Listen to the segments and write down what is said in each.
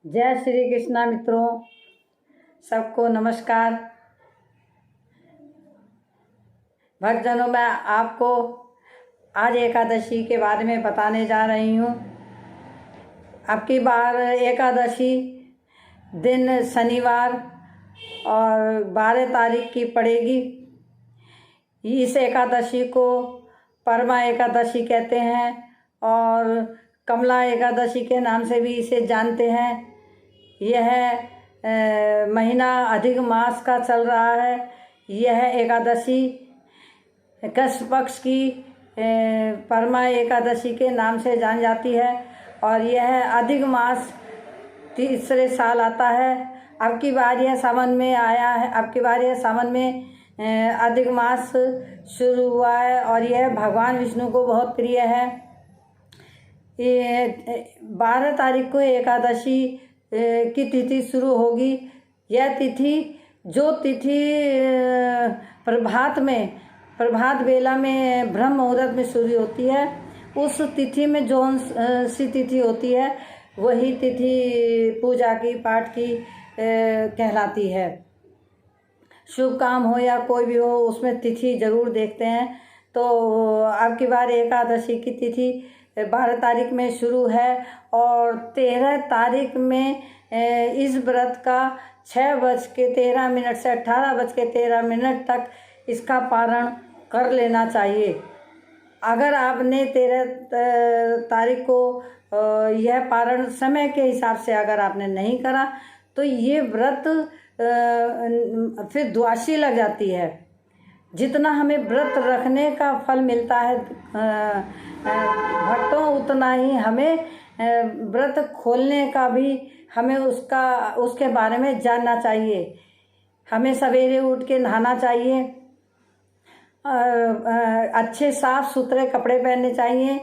जय श्री कृष्णा मित्रों, सबको नमस्कार। भक्तजनों, मैं आपको आज एकादशी के बारे में बताने जा रही हूँ। अब की बार एकादशी दिन शनिवार और 12 तारीख की पड़ेगी। इस एकादशी को परमा एकादशी कहते हैं और कमला एकादशी के नाम से भी इसे जानते हैं। यह महीना अधिक मास का चल रहा है। यह एकादशी कृष्ण पक्ष की परमा एकादशी के नाम से जान जाती है और यह अधिक मास तीसरे साल आता है। अब की बार यह सावन में आया है। अब की बार यह सावन में अधिक मास शुरू हुआ है और यह भगवान विष्णु को बहुत प्रिय है। ये 12 तारीख को एकादशी की तिथि शुरू होगी। यह तिथि जो तिथि प्रभात बेला में ब्रह्म मुहूर्त में शुरू होती है, उस तिथि में जो सी तिथि होती है वही तिथि पूजा की पाठ की कहलाती है। शुभ काम हो या कोई भी हो, उसमें तिथि जरूर देखते हैं। तो अब की बार एकादशी की तिथि 12 तारीख में शुरू है और 13 तारीख में इस व्रत का 6:13 से 18:13 तक इसका पारण कर लेना चाहिए। अगर आपने 13 तारीख को यह पारण समय के हिसाब से अगर आपने नहीं करा तो ये व्रत फिर द्वादशी लग जाती है। जितना हमें व्रत रखने का फल मिलता है भक्तों, उतना ही हमें व्रत खोलने का भी हमें उसके बारे में जानना चाहिए। हमें सवेरे उठ के नहाना चाहिए, अच्छे साफ सुथरे कपड़े पहनने चाहिए।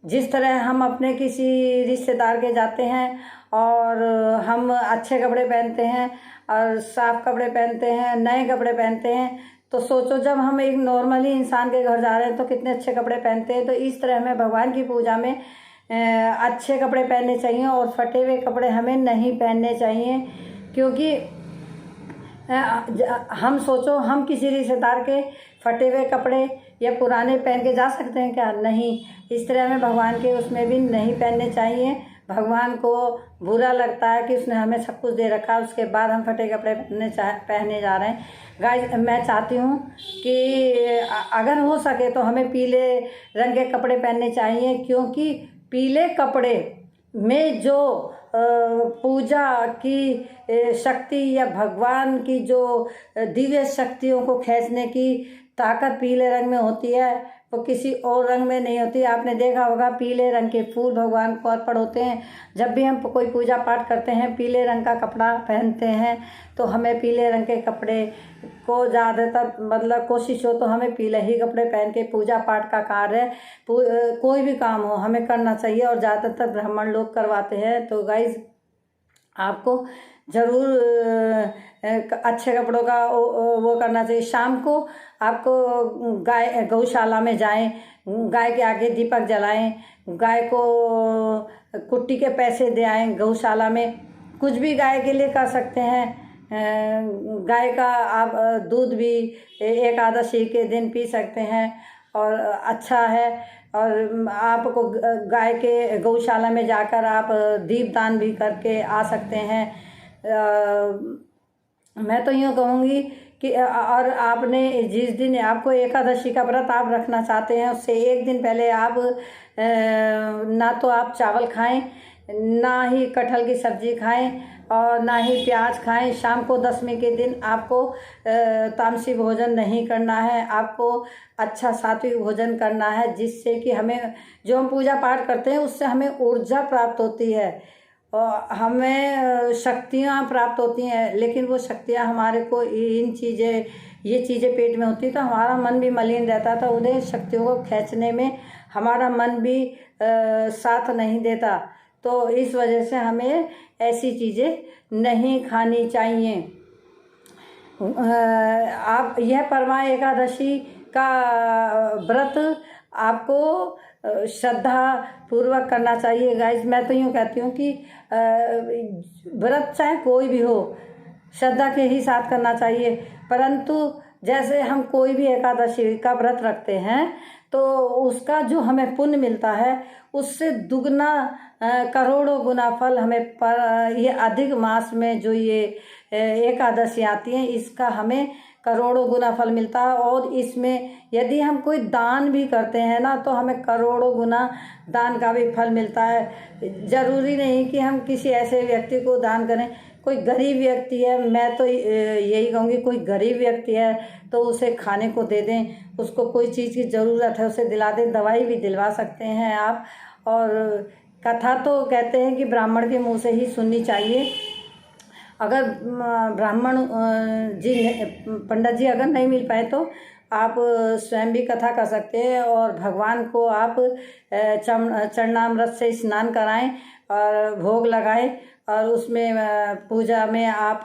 जिस तरह हम अपने किसी रिश्तेदार के जाते हैं और हम अच्छे कपड़े पहनते हैं और साफ कपड़े पहनते हैं, नए कपड़े पहनते हैं, तो सोचो जब हम एक नॉर्मली इंसान के घर जा रहे हैं तो कितने अच्छे कपड़े पहनते हैं। तो इस तरह हमें भगवान की पूजा में अच्छे कपड़े पहनने चाहिए और फटे हुए कपड़े हमें नहीं पहनने चाहिए। क्योंकि हम सोचो हम किसी रिश्तेदार के फटे हुए कपड़े या पुराने पहन के जा सकते हैं क्या? नहीं। इस तरह हमें भगवान के उसमें भी नहीं पहनने चाहिए। भगवान को बुरा लगता है कि उसने हमें सब कुछ दे रखा है, उसके बाद हम फटे कपड़े पहने जा रहे हैं। गाइस, मैं चाहती हूँ कि अगर हो सके तो हमें पीले रंग के कपड़े पहनने चाहिए। क्योंकि पीले कपड़े में जो पूजा की शक्ति या भगवान की जो दिव्य शक्तियों को खींचने की ताकत पीले रंग में होती है, वो किसी और रंग में नहीं होती। आपने देखा होगा पीले रंग के फूल भगवान को अर्पण होते हैं। जब भी हम कोई पूजा पाठ करते हैं पीले रंग का कपड़ा पहनते हैं। तो हमें पीले रंग के कपड़े को ज़्यादातर कोशिश हो तो हमें पीले ही कपड़े पहन के पूजा पाठ का कार्य कोई भी काम हो हमें करना चाहिए और ज़्यादातर ब्राह्मण लोग करवाते हैं। तो गाइज, आपको ज़रूर अच्छे कपड़ों का वो करना चाहिए। शाम को आपको गौशाला में जाएं, गाय के आगे दीपक जलाएं, गाय को कुट्टी के पैसे दे आएँ। गौशाला में कुछ भी गाय के लिए कर सकते हैं। गाय का आप दूध भी एकादशी के दिन पी सकते हैं और अच्छा है। और आपको गाय के गौशाला में जाकर आप दीपदान भी करके आ सकते हैं। मैं तो यूँ कहूँगी कि और आपने जिस दिन आपको एकादशी का व्रत आप रखना चाहते हैं उससे एक दिन पहले आप ना तो आप चावल खाएं, ना ही कटहल की सब्ज़ी खाएं और ना ही प्याज खाएं। शाम को 10वीं के दिन आपको तामसी भोजन नहीं करना है। आपको अच्छा सात्विक भोजन करना है, जिससे कि हमें जो हम पूजा पाठ करते हैं उससे हमें ऊर्जा प्राप्त होती है और हमें शक्तियाँ प्राप्त होती हैं। लेकिन वो शक्तियाँ हमारे को ये चीज़ें पेट में होती तो हमारा मन भी मलिन रहता था। उन्हें शक्तियों को खींचने में हमारा मन भी साथ नहीं देता। तो इस वजह से हमें ऐसी चीज़ें नहीं खानी चाहिए। आप यह परमा एकादशी का व्रत आपको श्रद्धा पूर्वक करना चाहिए। गाइस मैं तो यूँ कहती हूँ कि व्रत चाहे कोई भी हो श्रद्धा के ही साथ करना चाहिए। परंतु जैसे हम कोई भी एकादशी का व्रत रखते हैं तो उसका जो हमें पुण्य मिलता है उससे दुगना करोड़ों गुना फल हमें पर ये अधिक मास में जो ये एकादशी आती हैं इसका हमें करोड़ों गुना फल मिलता है। और इसमें यदि हम कोई दान भी करते हैं ना तो हमें करोड़ों गुना दान का भी फल मिलता है। ज़रूरी नहीं कि हम किसी ऐसे व्यक्ति को दान करें। कोई गरीब व्यक्ति है, मैं तो यही कहूँगी, कोई गरीब व्यक्ति है तो उसे खाने को दे दें, उसको कोई चीज़ की ज़रूरत है उसे दिला दें, दवाई भी दिलवा सकते हैं आप। और कथा तो कहते हैं कि ब्राह्मण के मुँह से ही सुननी चाहिए। अगर ब्राह्मण जी पंडित जी अगर नहीं मिल पाए तो आप स्वयं भी कथा कर सकते हैं और भगवान को आप चरणामृत से स्नान कराएं और भोग लगाएं और उसमें पूजा में आप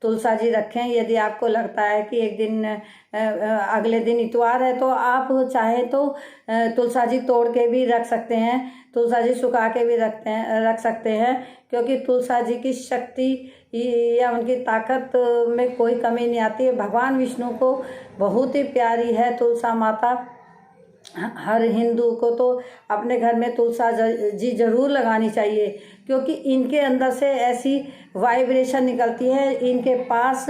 तुलसा जी रखें। यदि आपको लगता है कि एक दिन अगले दिन इतवार है तो आप चाहे तो तुलसा जी तोड़ के भी रख सकते हैं, तुलसा जी सुखा के भी रख सकते हैं, क्योंकि तुलसा जी की शक्ति या उनकी ताकत में कोई कमी नहीं आती है। भगवान विष्णु को बहुत ही प्यारी है तुलसा माता। हर हिंदू को तो अपने घर में तुलसा जी जरूर लगानी चाहिए, क्योंकि इनके अंदर से ऐसी वाइब्रेशन निकलती है। इनके पास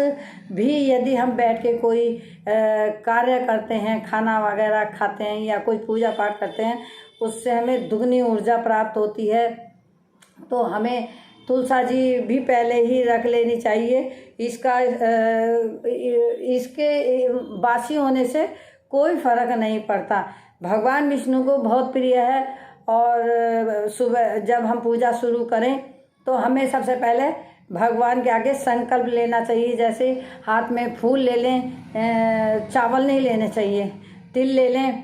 भी यदि हम बैठ के कोई कार्य करते हैं, खाना वगैरह खाते हैं या कोई पूजा पाठ करते हैं, उससे हमें दुगनी ऊर्जा प्राप्त होती है। तो हमें तुलसा जी भी पहले ही रख लेनी चाहिए। इसके बासी होने से कोई फर्क नहीं पड़ता। भगवान विष्णु को बहुत प्रिय है। और सुबह जब हम पूजा शुरू करें तो हमें सबसे पहले भगवान के आगे संकल्प लेना चाहिए। जैसे हाथ में फूल ले लें, चावल नहीं लेने चाहिए, तिल ले लें,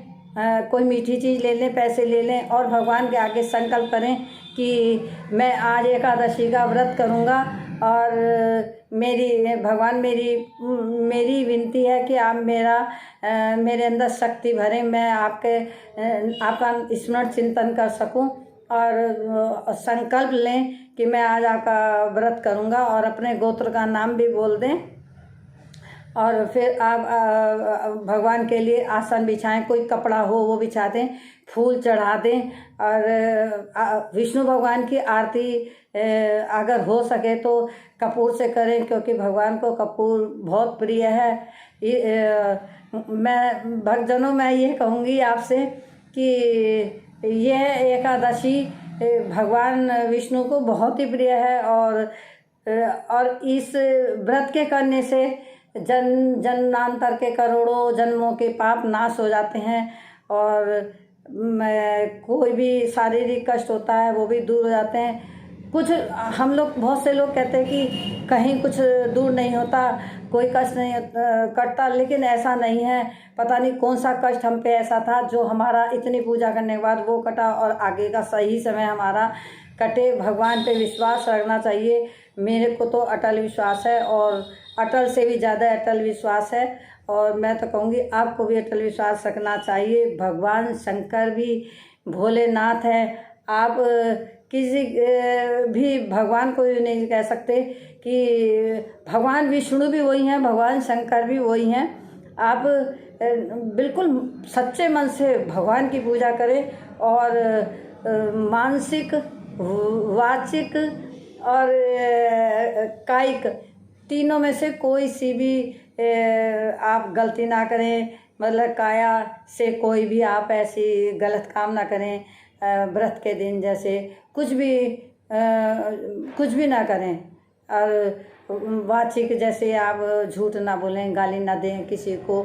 कोई मीठी चीज़ ले लें, पैसे ले लें और भगवान के आगे संकल्प करें कि मैं आज एकादशी का व्रत करूँगा और भगवान मेरी विनती है कि आप मेरे अंदर शक्ति भरें, मैं आपका स्मरण चिंतन कर सकूं और संकल्प लें कि मैं आज आपका व्रत करूंगा और अपने गोत्र का नाम भी बोल दें। और फिर आप भगवान के लिए आसन बिछाएं, कोई कपड़ा हो वो बिछा दें, फूल चढ़ा दें और विष्णु भगवान की आरती अगर हो सके तो कपूर से करें, क्योंकि भगवान को कपूर बहुत प्रिय है। मैं भक्तजनों मैं ये कहूँगी आपसे कि यह एकादशी भगवान विष्णु को बहुत ही प्रिय है और इस व्रत के करने से जन्मांतर के करोड़ों जन्मों के पाप नाश हो जाते हैं और कोई भी शारीरिक कष्ट होता है वो भी दूर हो जाते हैं। कुछ हम लोग बहुत से लोग कहते हैं कि कहीं कुछ दूर नहीं होता, कोई कष्ट नहीं कटता, लेकिन ऐसा नहीं है। पता नहीं कौन सा कष्ट हम पे ऐसा था जो हमारा इतनी पूजा करने के बाद वो कटा और आगे का सही समय हमारा कटे। भगवान पे विश्वास रखना चाहिए। मेरे को तो अटल विश्वास है और अटल से भी ज़्यादा अटल विश्वास है और मैं तो कहूँगी आपको भी अटल विश्वास रखना चाहिए। भगवान शंकर भी भोलेनाथ है। आप किसी भी भगवान को ये नहीं कह सकते कि भगवान विष्णु भी वही हैं, भगवान शंकर भी वही हैं। आप बिल्कुल सच्चे मन से भगवान की पूजा करें और मानसिक, वाचिक और कायिक तीनों में से कोई सी भी आप गलती ना करें। मतलब काया से कोई भी आप ऐसी गलत काम ना करें व्रत के दिन, जैसे कुछ भी ना करें। और वाचिक जैसे आप झूठ ना बोलें, गाली ना दें किसी को,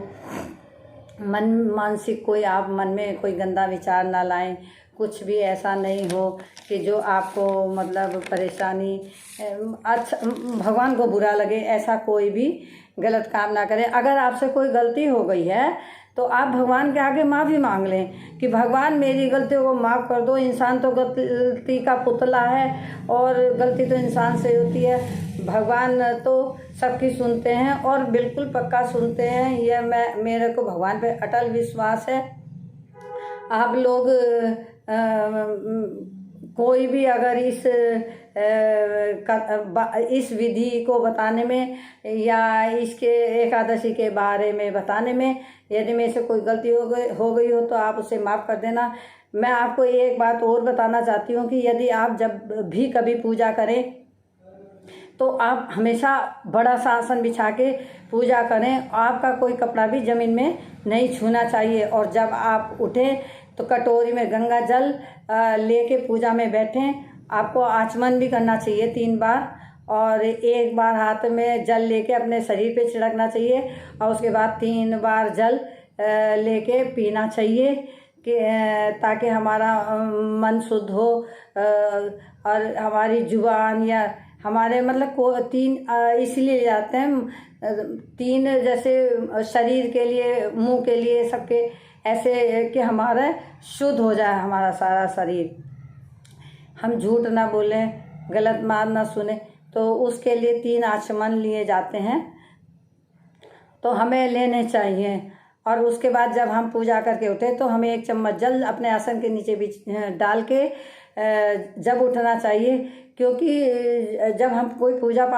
मानसिक कोई आप मन में कोई गंदा विचार ना लाएं, कुछ भी ऐसा नहीं हो कि जो आपको मतलब परेशानी अच्छा भगवान को बुरा लगे, ऐसा कोई भी गलत काम ना करें। अगर आपसे कोई गलती हो गई है तो आप भगवान के आगे माफ़ी मांग लें कि भगवान मेरी गलतियों को माफ़ कर दो। इंसान तो गलती का पुतला है और गलती तो इंसान से होती है। भगवान तो सबकी सुनते हैं और बिल्कुल पक्का सुनते हैं। यह मेरे को भगवान पे अटल विश्वास है। आप लोग कोई भी अगर इस विधि को बताने में या इसके एकादशी के बारे में बताने में यदि मेरे से कोई गलती हो गई हो तो आप उसे माफ़ कर देना। मैं आपको एक बात और बताना चाहती हूँ कि यदि आप जब भी कभी पूजा करें तो आप हमेशा बड़ा सा आसन बिछा के पूजा करें। आपका कोई कपड़ा भी ज़मीन में नहीं छूना चाहिए और जब आप उठें तो कटोरी में गंगा जल लेके पूजा में बैठें। आपको आचमन भी करना चाहिए 3 बार और 1 बार हाथ में जल लेके अपने शरीर पे छिड़कना चाहिए और उसके बाद 3 बार जल लेके पीना चाहिए कि ताकि हमारा मन शुद्ध हो और हमारी जुबान या हमारे मतलब को 3 इसलिए जाते हैं 3 जैसे शरीर के लिए, मुंह के लिए, सबके ऐसे कि हमारा शुद्ध हो जाए हमारा सारा शरीर। हम झूठ ना बोलें, गलत बात ना सुने, तो उसके लिए 3 आचमन लिए जाते हैं तो हमें लेने चाहिए। और उसके बाद जब हम पूजा करके उठे तो हमें 1 चम्मच जल अपने आसन के नीचे बीच डाल के जब उठना चाहिए, क्योंकि जब हम कोई पूजा पाठ